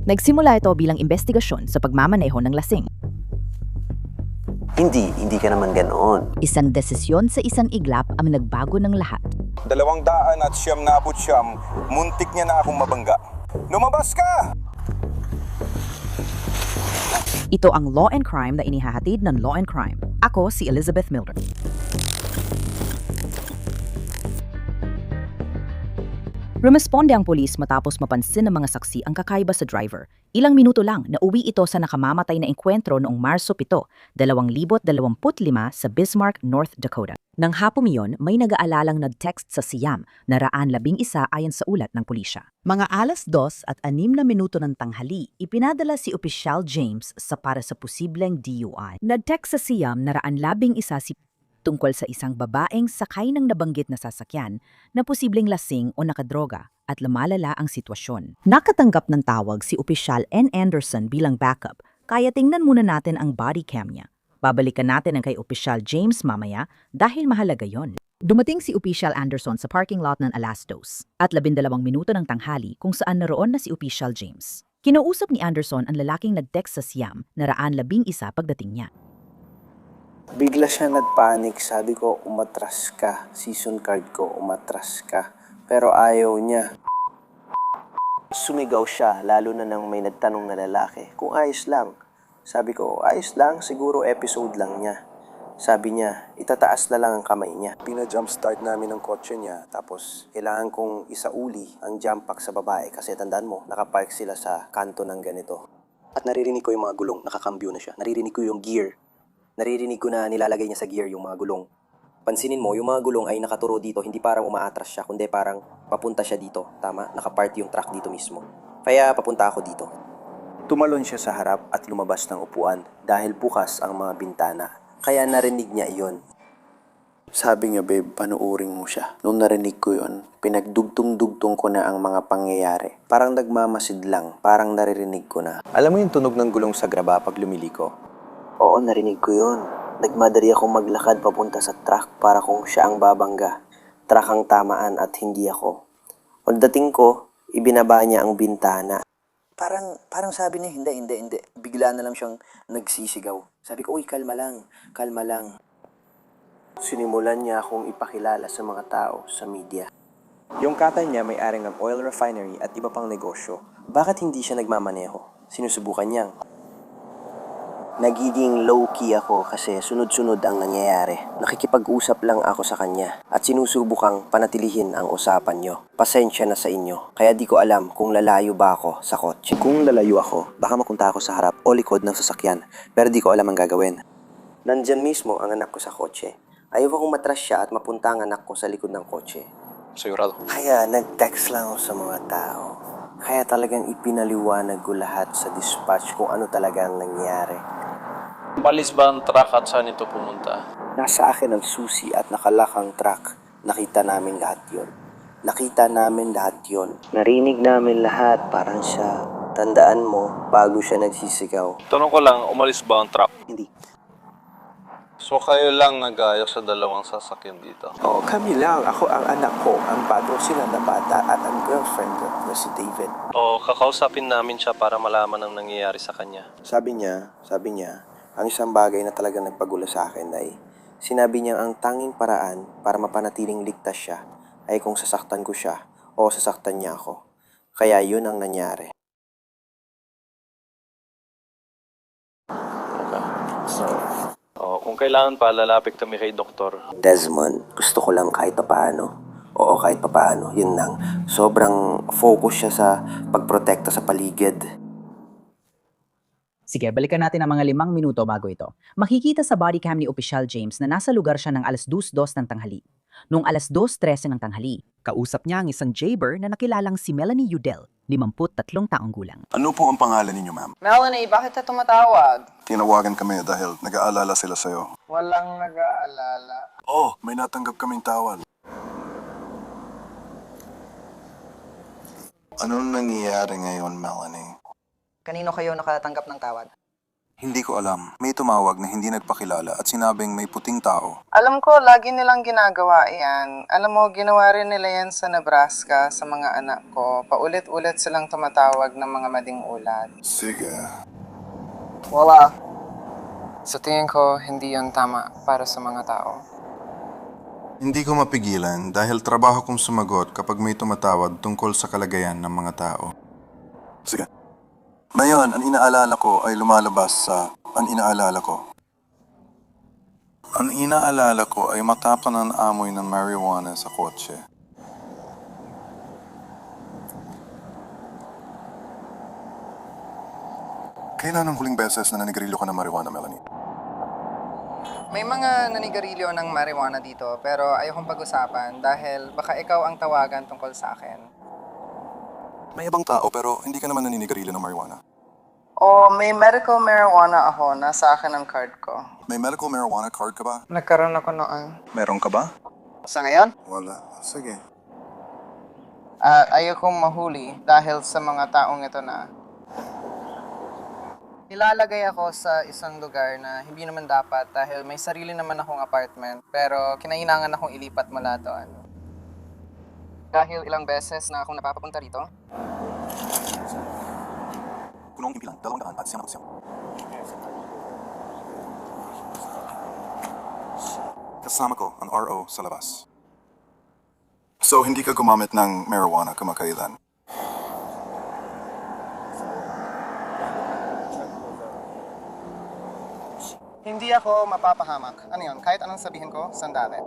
Nagsimula ito bilang investigasyon sa pagmamaneho ng lasing. Hindi ka naman ganoon. Isang desisyon sa isang iglap ang nagbago ng lahat. 299, muntik niya na akong mabangga. Lumabas ka! Ito ang Law and Crime na inihahatid ng Law and Crime. Ako si Elizabeth Milder. Rumesponde ang pulis matapos mapansin ng mga saksi ang kakaiba sa driver. Ilang minuto lang na uwi ito sa nakamamatay na engkwentro noong Marso 7, 2025 sa Bismarck, North Dakota. Nang hapong iyon, may nag-aalalang nag-text sa Siam na 111 ayon sa ulat ng pulisya. Mga 2:06 ng tanghali, ipinadala si Opisyal James para sa posibleng DUI. Nag-text sa Siam na 111 si tungkol sa isang babaeng sakay ng nabanggit na sasakyan na posibleng lasing o nakadroga at lumalala ang sitwasyon. Nakatanggap ng tawag si Opisyal N. Anderson bilang backup, kaya tingnan muna natin ang body cam niya. Babalikan natin ang kay Opisyal James mamaya dahil mahalaga yon. Dumating si Opisyal Anderson sa parking lot ng Alastos at 12 minuto ng tanghali kung saan naroon na si Opisyal James. Kinausap ni Anderson ang lalaking nag-text sa Siam na 111 pagdating niya. Bigla siya nagpanik, sabi ko umatras ka, season card ko umatras ka. Pero ayaw niya. Sumigaw siya, lalo na nang may nagtanong na lalaki kung ayos lang. Sabi ko, ayos lang, siguro episode lang niya. Sabi niya, itataas na lang ang kamay niya. Pina-jumpstart namin ang kotse niya, tapos kailangan kong isauli ang jump pack sa babae kasi tandaan mo, nakapark sila sa kanto ng ganito. At naririnig ko yung mga gulong, nakakambyo na siya. Naririnig ko yung gear. Naririnig ko na nilalagay niya sa gear yung mga gulong. Pansinin mo, yung mga gulong ay nakaturo dito, hindi parang umaatras siya, kundi parang papunta siya dito. Tama, nakapark yung truck dito mismo. Kaya papunta ako dito. Tumalon siya sa harap at lumabas ng upuan dahil bukas ang mga bintana. Kaya narinig niya iyon. Sabi niya, babe, panuuring mo siya. Nung narinig ko yun, pinagdugtong-dugtong ko na ang mga pangyayari. Parang nagmamasid lang, parang naririnig ko na. Alam mo yung tunog ng gulong sa graba pag lumiliko? Oo, narinig ko yun. Nagmadali akong maglakad papunta sa truck para kung siya ang babangga. Truck ang tamaan at hindi ako. Pagdating ko, ibinaba niya ang bintana. Parang sabi niya, hindi. Bigla na lang siyang nagsisigaw. Sabi ko, uy, kalma lang. Sinimulan niya akong ipakilala sa mga tao sa media. Yung tatay niya may-ari ng oil refinery at iba pang negosyo. Bakit hindi siya nagmamaneho? Sinusubukan niyang. Nagiging low-key ako kasi sunod-sunod ang nangyayari. Nakikipag-usap lang ako sa kanya at sinusubukang panatilihin ang usapan niyo. Pasensya na sa inyo, kaya di ko alam kung lalayo ba ako sa kotse. Kung lalayo ako, baka mapunta ako sa harap o likod ng sasakyan, pero di ko alam ang gagawin. Nandyan mismo ang anak ko sa kotse. Ayaw akong matras siya at mapunta ang anak ko sa likod ng kotse. Sigurado. Kaya nag-text lang ako sa mga tao. Kaya talagang ipinaliwanag ko lahat sa dispatch kung ano talaga ang nangyari. Palis ba ang truck at saan ito pumunta? Nasa akin ang susi at nakalak ang truck. Nakita namin lahat yon. Narinig namin lahat, parang siya. Tandaan mo, bago siya nagsisigaw. Tanong ko lang, umalis ba ang truck? Hindi. So kayo lang nag-ayos sa dalawang sasakyan dito? Oo, kami lang. Ako ang anak ko, ang patrosina na bata at ang girlfriend ko na si David. O kakausapin namin siya para malaman ang nangyayari sa kanya. Sabi niya, ang isang bagay na talaga nagpagulo sa akin ay sinabi niya ang tanging paraan para mapanatiling ligtas siya ay kung sasaktan ko siya o sasaktan niya ako. Kaya yun ang nangyari. Kung kailangan pa, lalapit kami kay doktor. Desmond, gusto ko lang kahit papaano. Oo, kahit papaano. Yun lang. Sobrang focus siya sa pagprotekta sa paligid. Sige, balikan natin ang mga 5 minuto bago ito. Makikita sa body cam ni Opisyal James na nasa lugar siya ng 2:02 ng tanghali. Noong 2:13 ng tanghali, kausap niya ang isang jabber na nakilalang si Melanie Udell, 53 taong gulang. Ano po ang pangalan ninyo, ma'am? Melanie, bakit ka tumatawag? Tinawagan kami dahil nag-aalala sila sa'yo. Walang nag-aalala. Oh, may natanggap kaming tawad. Anong nangyayari ngayon, Melanie? Kanino kayo nakatanggap ng tawad? Hindi ko alam. May tumawag na hindi nagpakilala at sinabing may puting tao. Alam ko, lagi nilang ginagawa yan. Alam mo, ginawa rin nila yan sa Nebraska, sa mga anak ko. Paulit-ulit silang tumatawag ng mga mading ulat. Sige. Wala. Sa tingin ko, hindi yan tama para sa mga tao. Hindi ko mapigilan dahil trabaho kong sumagot kapag may tumatawag tungkol sa kalagayan ng mga tao. Sige. Ngayon, ang inaalala ko ay lumalabas sa ang inaalala ko. Ang inaalala ko ay matapang ang amoy ng marijuana sa kotse. Kailan ang huling beses na nanigarilyo ka ng marijuana, Melanie? May mga nanigarilyo ng marijuana dito, pero ayokong pag-usapan dahil baka ikaw ang tawagan tungkol sa akin. May ibang tao pero hindi ka naman naninigarilyo ng marijuana. O may medical marijuana ako, nasa akin ang card ko. May medical marijuana card ka ba? Nagkaroon ako noon. Meron ka ba? Sa ngayon? Wala. Sige. Ayokong mahuli dahil sa mga taong ito na nilalagay ako sa isang lugar na hindi naman dapat dahil may sarili naman akong apartment pero kinailangan akong ilipat mula doon. Dahil ilang beses na akong napapapunta rito, Punong impilan, 200 at 100. Kasama ko ang RO sa labas. So, hindi ka gumamit ng marijuana kamakailan? hindi ako mapapahamak. Ano yun? Kahit anong sabihin ko, sandali.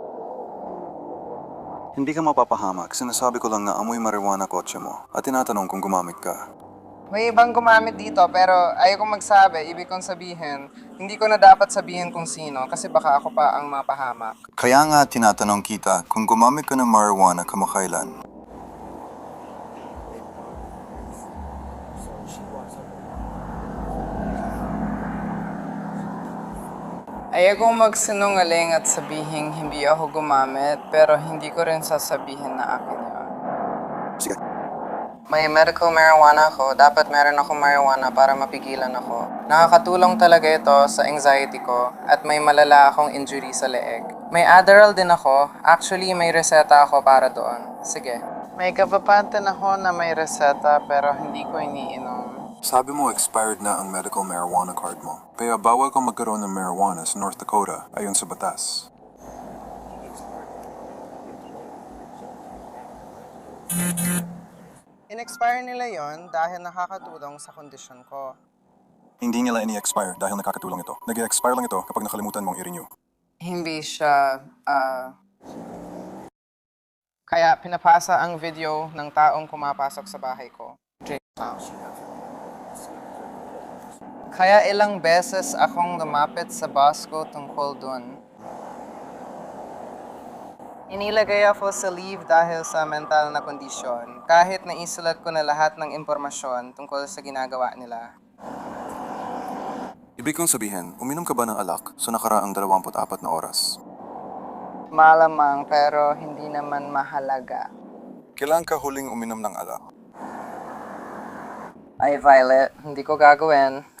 Hindi ka mapapahamak. Sinasabi ko lang na amoy marijuana kotse mo at tinatanong kung gumamit ka. May ibang gumamit dito pero ayokong magsabi. Ibig kong sabihin, hindi ko na dapat sabihin kung sino kasi baka ako pa ang mapahamak. Kaya nga tinatanong kita kung gumamit ka ng marijuana kamakailan. Ayokong magsinungaling at sabihin hindi ako gumamit pero hindi ko rin sasabihin na akin yun. Sige. May medical marijuana ako. Dapat meron akong marijuana para mapigilan ako. Nakakatulong talaga ito sa anxiety ko at may malala akong injury sa leeg. May Adderall din ako. Actually, may reseta ako para doon. Sige. May kapapatan ako na may reseta pero hindi ko iniinom. Sabi mo expired na ang medical marijuana card mo. Kaya bawal kang magkaroon ng marijuana sa North Dakota ayon sa batas. In-expire nila yon dahil nakakatulong sa kondisyon ko. Hindi nila ini-expire dahil nakakatulong ito. Nag-expire lang ito kapag nakalimutan mong i-renew. Hindi siya, kaya pinapasa ang video ng taong pumapasok sa bahay ko. Kaya ilang beses akong lumapit sa boss ko tungkol dun. Inilagay ako sa leave dahil sa mental na kondisyon, kahit naisulat ko na lahat ng impormasyon tungkol sa ginagawa nila. Ibig kong sabihin, uminom ka ba ng alak sa nakaraang 24 na oras? Malamang pero hindi naman mahalaga. Kailan ka huling uminom ng alak? Ay, Violet, hindi ko gagawin.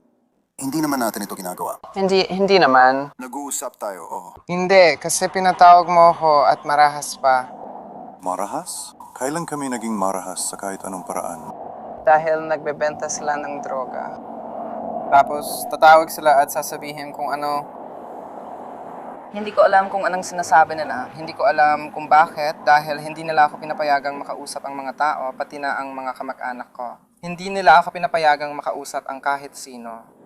Hindi naman natin ito ginagawa. Hindi naman. Nag-uusap tayo, oo. Hindi, kasi pinatawag mo ako at marahas pa. Marahas? Kailan kami naging marahas sa kahit anong paraan? Dahil nagbebenta sila ng droga. Tapos tatawag sila at sasabihin kung ano. Hindi ko alam kung anong sinasabi nila. Hindi ko alam kung bakit dahil hindi nila ako pinapayagang makausap ang mga tao, pati na ang mga kamag-anak ko. Hindi nila ako pinapayagang makausap ang kahit sino.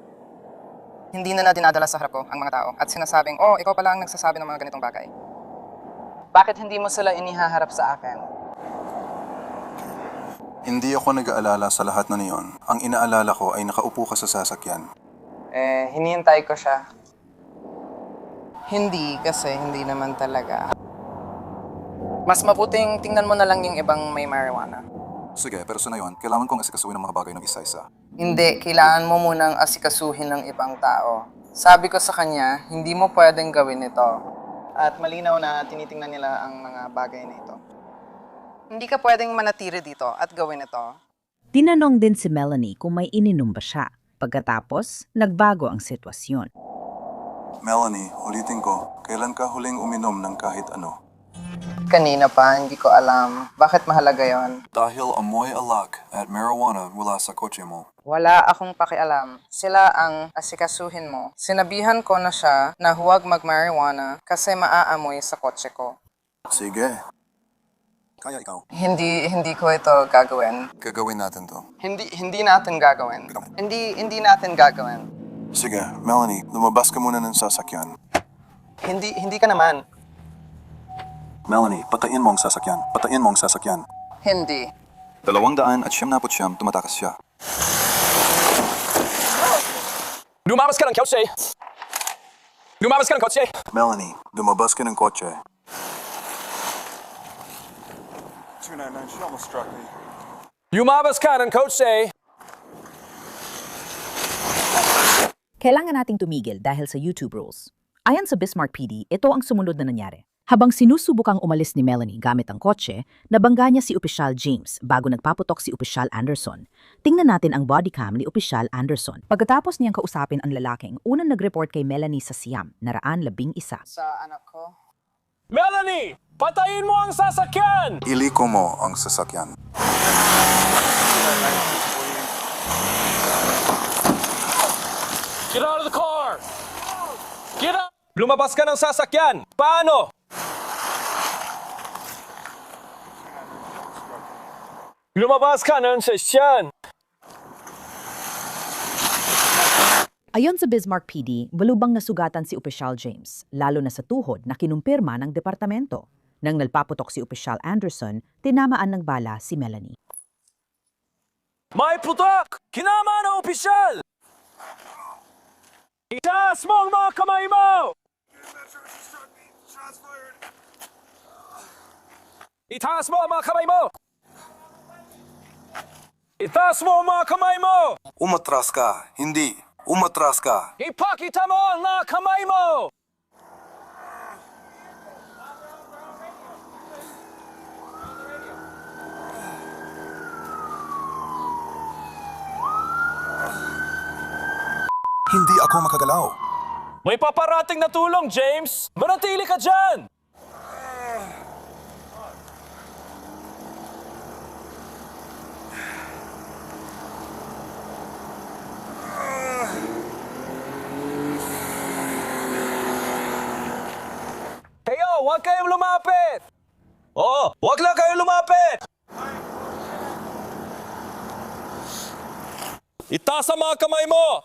Hindi nila dinadala sa harap ko ang mga tao at sinasabing, oh, ikaw pala ang nagsasabi ng mga ganitong bagay. Bakit hindi mo sila inihaharap sa akin? Hindi ako nag-aalala sa lahat na niyon. Ang inaalala ko ay nakaupo ka sa sasakyan. Hinihintay ko siya. Hindi, kasi hindi naman talaga. Mas mabuting tingnan mo na lang yung ibang may marijuana. Sige, pero sa ngayon, kailangan kong asikasuhin ang mga bagay ng isa-isa. Hindi, kailangan mo munang asikasuhin ng ibang tao. Sabi ko sa kanya, hindi mo pwedeng gawin ito. At malinaw na tinitingnan nila ang mga bagay na ito. Hindi ka pwedeng manatiri dito at gawin ito. Tinanong din si Melanie kung may ininom ba siya. Pagkatapos, nagbago ang sitwasyon. Melanie, ulitin ko, kailan ka huling uminom ng kahit ano? Kanina pa, hindi ko alam. Bakit mahalaga yon? Dahil amoy alak at marijuana mula sa kotse mo. Wala akong pakialam. Sila ang asikasuhin mo. Sinabihan ko na siya na huwag mag-marijuana kasi maaamoy sa kotse ko. Sige. Kaya ikaw. Hindi ko ito gagawin. Gagawin natin to. Hindi natin gagawin. Hindi natin gagawin. Sige, Melanie, lumabas ka muna ng sasakyan. Hindi ka naman. Melanie, patayin mo ang sasakyan. Patayin mo ang sasakyan. Hindi. 200 at 79, tumatakas siya. Lumabas ka ng kotse! Lumabas ka ng kotse! Melanie, lumabas ka ng kotse. Lumabas ka ng kotse! Kailangan nating tumigil dahil sa YouTube rules. Ayon sa Bismarck PD, ito ang sumunod na nangyari. Habang sinusubukang umalis ni Melanie gamit ang kotse, nabangga niya si Opisyal James bago nagpaputok si Opisyal Anderson. Tingnan natin ang body cam ni Opisyal Anderson. Pagkatapos niyang kausapin ang lalaking, unang nag-report kay Melanie sa Siam, naraan 11. Sa anak ko. Melanie! Patayin mo ang sasakyan! Iliko mo ang sasakyan. Get out of the car! Get out! Lumabas ka ng sasakyan! Paano? Lumabas ka ng sasakyan! Ayon sa Bismarck PD, balubang nasugatan si Opisyal James, lalo na sa tuhod na kinumpirma ng departamento. Nang nalpaputok si Opisyal Anderson, tinamaan ng bala si Melanie. May putok! Kinama ng opisyal! Itaas mo ang mga kamay mo! Itaas mo ang mga kamay mo! Itaas mo ang mga kamay mo! Umatras ka. Hindi. Umatras ka. Ipakita mo ang mga kamay mo! Hindi ako makagalaw. May paparating na tulong, James! Manatili ka dyan! Kayo, huwag kayong lumapit! Oo, huwag lang kayong lumapit! Itaas ang mga kamay mo!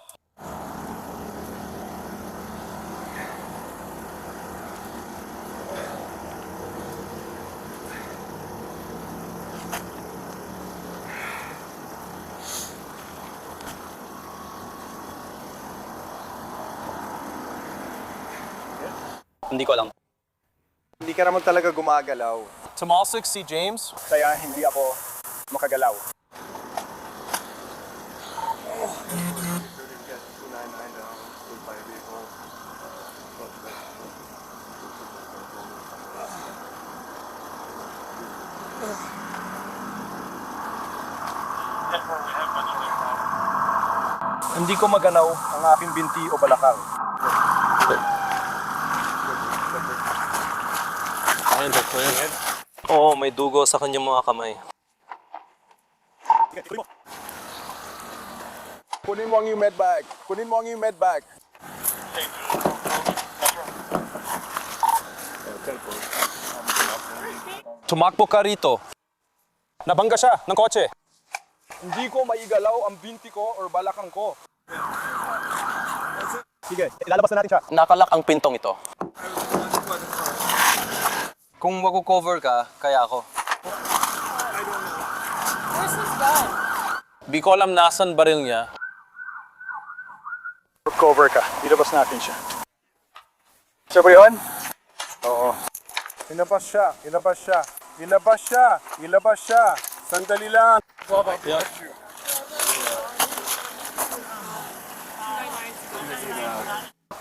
Hindi ko alam. Hindi ka naman talaga gumagalaw. Tumalsik si James? Kaya hindi ako makagalaw. Hindi ko magalaw ang aking binti o balakang. Oo, may dugo sa kanyang mga kamay. Kunin mo ang iyong medbag. Kunin mo ang iyong medbag. Tumakbo ka rito. Nabangga siya ng kotse. Hindi ko maigalaw ang binti ko or balakang ko. Sige, ilalabas na natin siya. Nakalak ang pintong ito. Kung mag-cover ka, kaya ako. Di ko alam nasan baril niya. Cover ka. Ilabas natin siya. Siya ba yun? Oo. Ilabas siya. Ilabas siya. Ilabas siya. Ilabas siya. Sandali lang.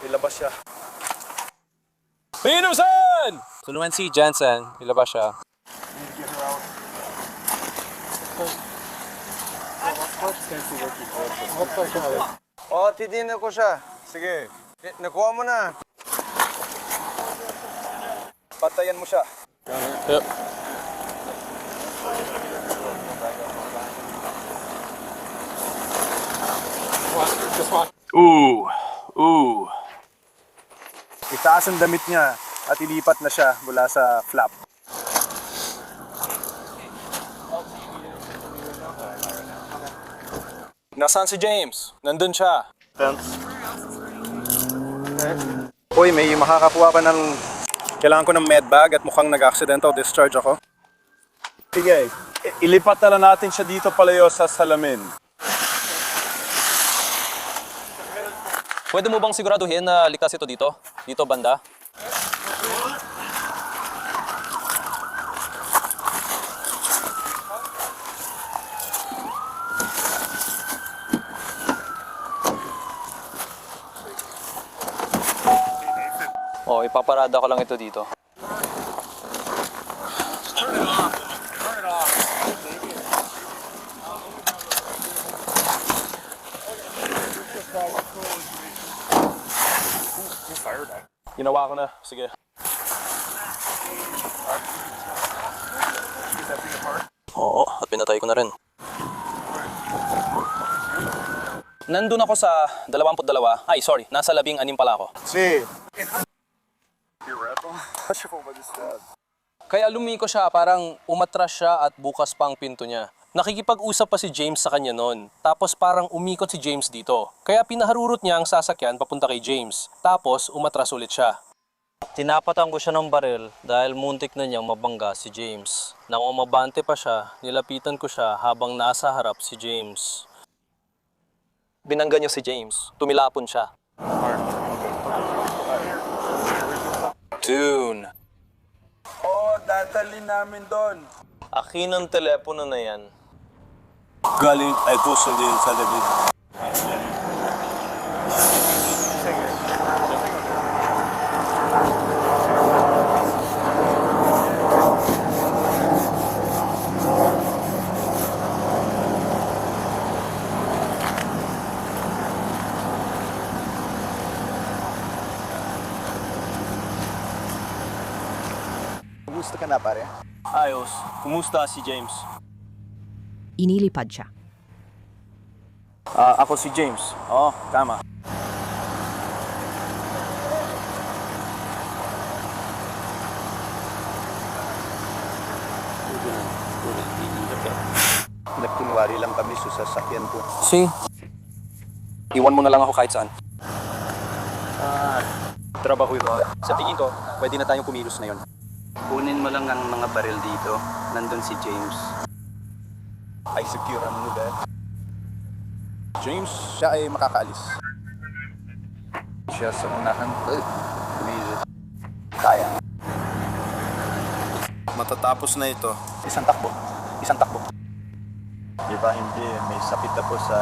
Ilabas siya. Pinusan! Tulungan si Jansen. Ilabas siya. Oo, titignan ko siya. Sige. Nakuha mo na. Patayan mo siya. Ooh. Itaas ang damit niya at ilipat na siya mula sa flap. Nasaan si James? Nandun siya. Uy, may makakakuha pa ng... Kailangan ko ng medbag at mukhang nag-accidental discharge ako. Sige, ilipat na lang natin siya dito palayo sa salamin. Pwede mo bang siguraduhin na ligtas ito dito? Dito banda? Ipaparada ko lang ito dito. Ginawa ko na. Sige. Oo, at pinatay ko na rin. Nandun ako sa 22. Ay, sorry. Nasa 16 pala ako. Si. Kaya lumiko siya, parang umatras siya at bukas pa ang pinto niya. Nakikipag-usap pa si James sa kanya noon. Tapos parang umikot si James dito. Kaya pinaharurot niya ang sasakyan papunta kay James. Tapos umatras ulit siya. Tinapatan ko siya ng baril dahil muntik na niyang mabangga si James. Nang umabante pa siya, nilapitan ko siya habang nasa harap si James. Binangga niya si James. Tumilapon siya. Tune. Oh, dadalhin namin doon. Akin ang telepono na yan. Galing ay susundin sa labing. Kumusta ka na, pare? Ayos. Kumusta si James? Inilipad siya. Ako si James. Oo, tama. Nagkunwari lang kami sa sasakyan ko. Iwan mo na lang ako kahit saan. Trabaho ito. Sa tingin ko, pwede na tayong kumilos na yon. Kunin mo lang ang mga baril dito. Nandun si James. Ay, secure mo ba? James, siya ay makakaalis. Siya sa unahan. Kaya. Matatapos na ito. Isang takbo. Di ba hindi? May sakit ako sa...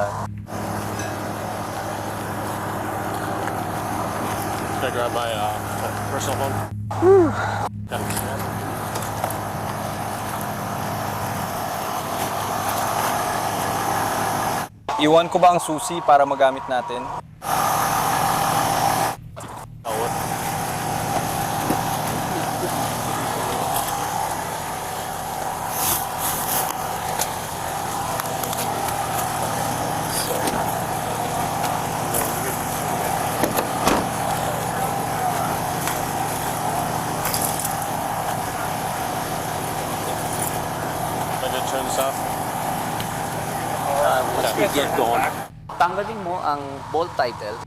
Can I grab my personal phone? Iwan ko ba ang susi para magamit natin? Tanggalin mo ang bolt title.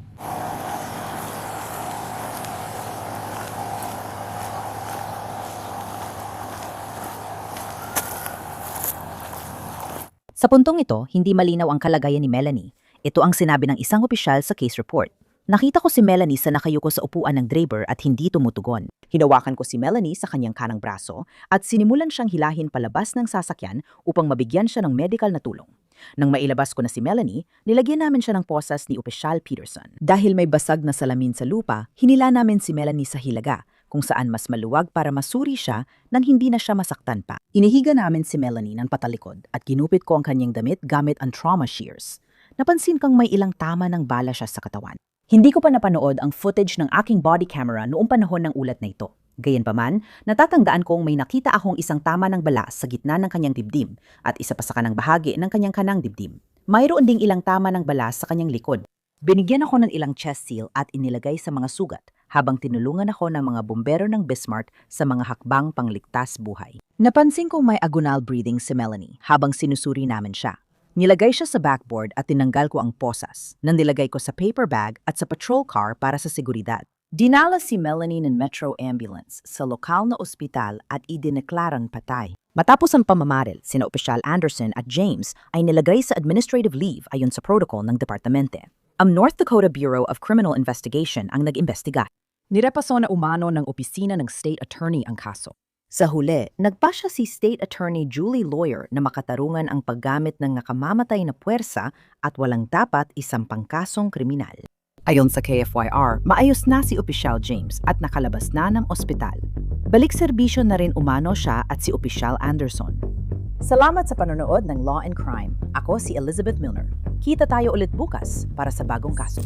Sa puntong ito, hindi malinaw ang kalagayan ni Melanie. Ito ang sinabi ng isang opisyal sa case report. Nakita ko si Melanie sa nakayuko sa upuan ng driver at hindi tumutugon. Hinawakan ko si Melanie sa kanyang kanang braso at sinimulan siyang hilahin palabas ng sasakyan upang mabigyan siya ng medical na tulong. Nang mailabas ko na si Melanie, nilagyan namin siya ng posas ni Opisyal Peterson. Dahil may basag na salamin sa lupa, hinila namin si Melanie sa hilaga, kung saan mas maluwag para masuri siya nang hindi na siya masaktan pa. Inihiga namin si Melanie ng patalikod at ginupit ko ang kanyang damit gamit ang trauma shears. napansin kang may ilang tama ng bala siya sa katawan. Hindi ko pa napanood ang footage ng aking body camera noong panahon ng ulat na ito. Gayunpaman, natatandaan kong may nakita akong isang tama ng bala sa gitna ng kanyang dibdib at isa pa sa kanang bahagi ng kanyang kanang dibdib. Mayroon ding ilang tama ng bala sa kanyang likod. Binigyan ako ng ilang chest seal at inilagay sa mga sugat habang tinulungan ako ng mga bumbero ng Bismarck sa mga hakbang pangligtas buhay. Napansin kong may agonal breathing si Melanie habang sinusuri namin siya. Nilagay siya sa backboard at tinanggal ko ang posas, nang nilagay ko sa paper bag at sa patrol car para sa seguridad. Dinala si Melanie ng Metro Ambulance sa lokal na ospital at idineklarang patay. Matapos ang pamamaril, sina Opisyal Anderson at James ay nilagay sa administrative leave ayon sa protocol ng departamente. Ang North Dakota Bureau of Criminal Investigation ang nag-imbestiga. Nirepaso na umano ng opisina ng State Attorney ang kaso. Sa huli, nagpasya si State Attorney Julie Lawyer na makatarungan ang paggamit ng nakamamatay na puwersa at walang dapat isang pangkasong kriminal. Ayon sa KFYR, maayos na si Opisyal James at nakalabas na ng ospital. Balik serbisyo na rin umano siya at si Opisyal Anderson. Salamat sa panonood ng Law and Crime. Ako si Elizabeth Milner. Kita tayo ulit bukas para sa bagong kaso.